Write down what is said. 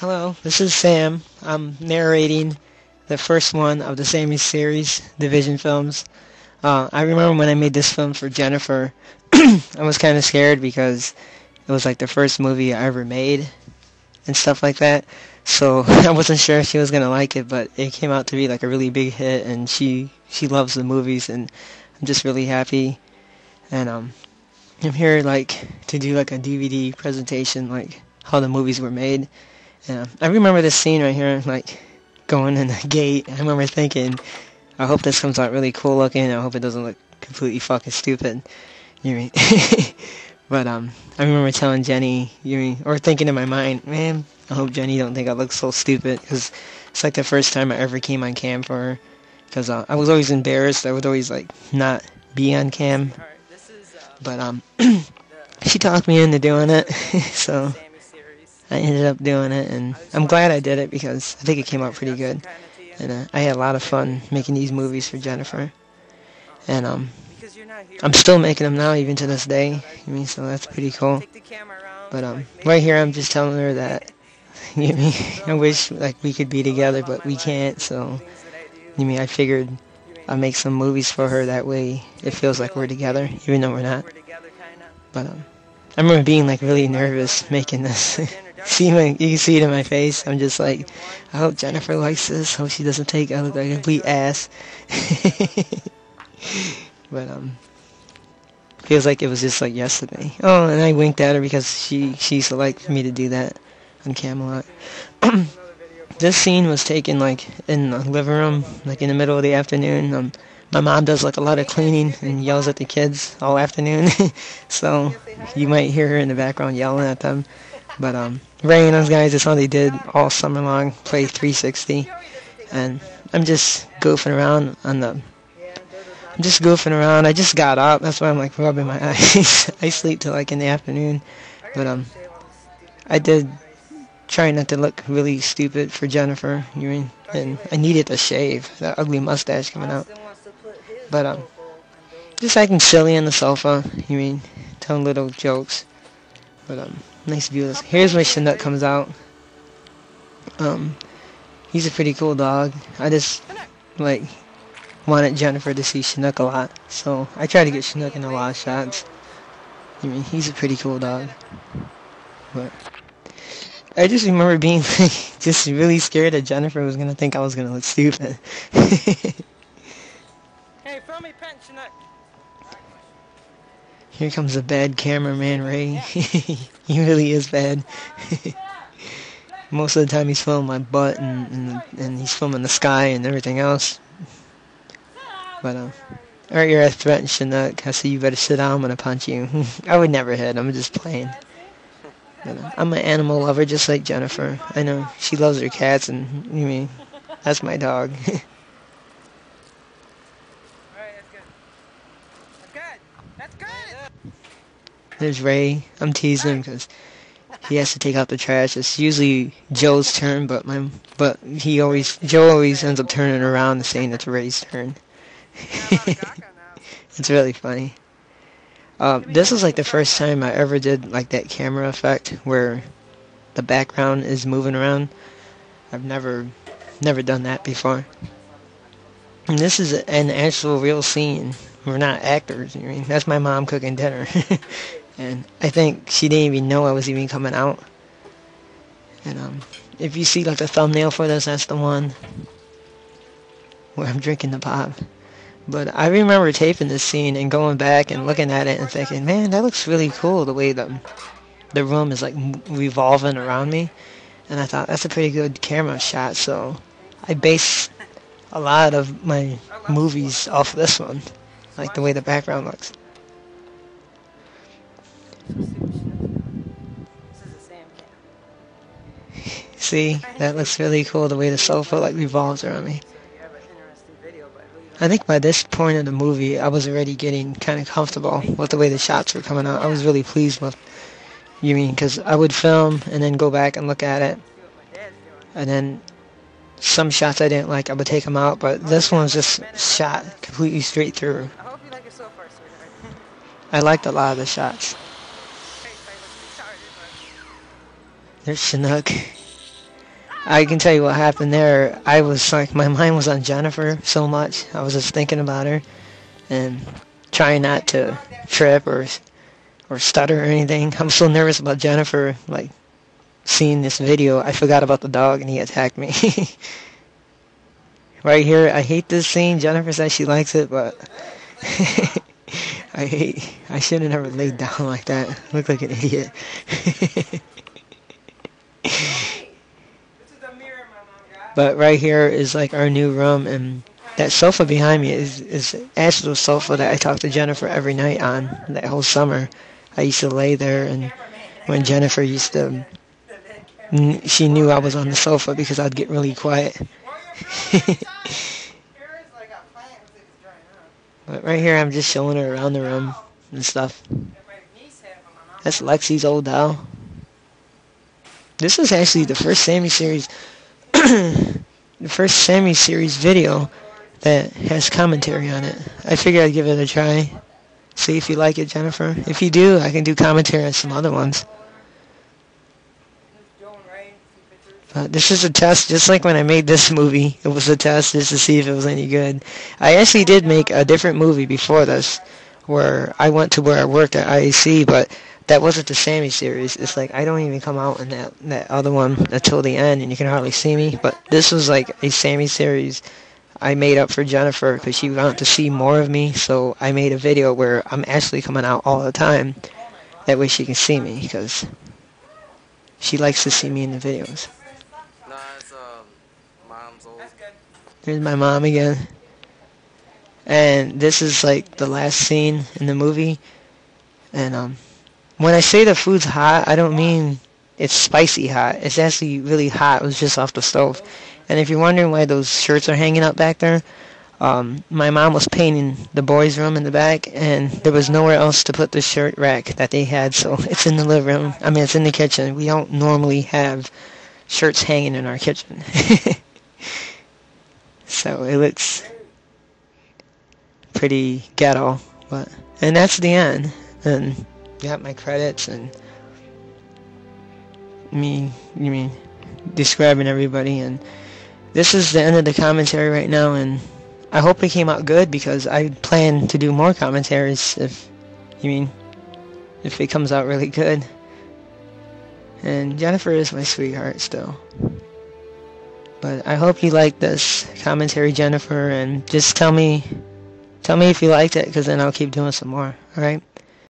Hello, this is Sam. I'm narrating the first one of the Sammy series, Division films. I remember when I made this film for Jennifer, I was kind of scared because it was like the first movie I ever made and stuff like that. So I wasn't sure if she was gonna like it, but it came out to be like a really big hit, and she loves the movies, and I'm just really happy. And I'm here like to do like a DVD presentation, like how the movies were made. Yeah, I remember this scene right here, like going in the gate. I remember thinking, I hope this comes out really cool looking. I hope it doesn't look completely fucking stupid. You mean? But I remember telling Jenny, or thinking in my mind, man, I hope Jenny don't think I look so stupid, because it's like the first time I ever came on cam for her. Because I was always embarrassed. I would always like not be on cam. But she talked me into doing it, so I ended up doing it, and I'm glad I did it because I think it came out pretty good. And I had a lot of fun making these movies for Jennifer. And I'm still making them now, even to this day. So that's pretty cool. But right here, I'm just telling her that I wish like we could be together, but we can't. So I figured I'll make some movies for her. That way, it feels like we're together, even though we're not. But I remember being like really nervous making this. You can see it in my face. I'm just like, I hope Jennifer likes this. Hope she doesn't think I look like a complete ass. But feels like it was just like yesterday. Oh, and I winked at her because she used to like for me to do that on Camelot. This scene was taken like in the living room, like in the middle of the afternoon. My mom does like a lot of cleaning and yells at the kids all afternoon, so you might hear her in the background yelling at them. But Ray and those guys, that's all they did all summer long, play 360, and I'm just goofing around I'm just goofing around. I just got up, that's why I'm like rubbing my eyes. I sleep till like in the afternoon, but I did try not to look really stupid for Jennifer. And I needed to shave that ugly mustache coming out. But just acting silly on the sofa. Telling little jokes. But nice view. Here's when Chinook comes out. He's a pretty cool dog. I just like wanted Jennifer to see Chinook a lot, so I try to get Chinook in a lot of shots. He's a pretty cool dog. But I just remember being like, just really scared that Jennifer was gonna think I was gonna look stupid. Hey, throw me pen, Chinook. Here comes the bad cameraman, Ray. He really is bad. Most of the time he's filming my butt and he's filming the sky and everything else. But alright, you're a threat, Chinook. I see you better sit down. I'm gonna punch you. I would never hit. I'm just playing. But, I'm an animal lover, just like Jennifer. I know she loves her cats, and that's my dog. That's good. There's Ray. I'm teasing him because he has to take out the trash. It's usually Joe's turn, but Joe always ends up turning around and saying it's Ray's turn. It's really funny. This was like the first time I ever did like that camera effect where the background is moving around. I've never done that before. And this is an actual real scene. We're not actors. That's my mom cooking dinner. And I think she didn't even know I was even coming out. And if you see like the thumbnail for this, that's the one where I'm drinking the pop. But I remember taping this scene and going back and looking at it and thinking, man, that looks really cool, the way the room is like revolving around me. And I thought, that's a pretty good camera shot, so I base a lot of my movies off this one, like the way the background looks. See, that looks really cool, the way the sofa like revolves around me. I think by this point in the movie, I was already getting kind of comfortable with the way the shots were coming out. I was really pleased with, because I would film and then go back and look at it. And then some shots I didn't like, I would take them out, but this one's just shot completely straight through. I liked a lot of the shots. There's Chinook. I can tell you what happened there. I was like, my mind was on Jennifer so much. I was just thinking about her and trying not to trip or stutter or anything. I'm so nervous about Jennifer, like, seeing this video. I forgot about the dog and he attacked me. Right here, I hate this scene. Jennifer says she likes it, but I should have never laid down like that. Look like an idiot. But right here is like our new room, and that sofa behind me is actually the sofa that I talked to Jennifer every night on that whole summer. I used to lay there, and when Jennifer used to, she knew I was on the sofa because I'd get really quiet. But right here, I'm just showing her around the room and stuff. That's Lexi's old doll. This is actually the first Sammy series, the first Sammy series video that has commentary on it. I figured I'd give it a try. See if you like it, Jennifer. If you do, I can do commentary on some other ones. This is a test, just like when I made this movie. It was a test just to see if it was any good. I actually did make a different movie before this, where I went to where I worked at IAC, but that wasn't the Sammy series. It's like I don't even come out in that other one until the end, and you can hardly see me. But this was like a Sammy series I made up for Jennifer because she wanted to see more of me, so I made a video where I'm actually coming out all the time. That way she can see me, because she likes to see me in the videos. Mom's old. Here's my mom again. And this is like the last scene in the movie. And when I say the food's hot, I don't mean it's spicy hot. It's actually really hot. It was just off the stove. And if you're wondering why those shirts are hanging up back there, my mom was painting the boys' room in the back, and there was nowhere else to put the shirt rack that they had, so it's in the living room. I mean, it's in the kitchen. We don't normally have shirts hanging in our kitchen. So it looks pretty ghetto, and that's the end. And got my credits and me describing everybody, and this is the end of the commentary right now, and I hope it came out good because I plan to do more commentaries if it comes out really good. And Jennifer is my sweetheart still. But I hope you liked this commentary, Jennifer, and just tell me if you liked it, because then I'll keep doing some more, alright?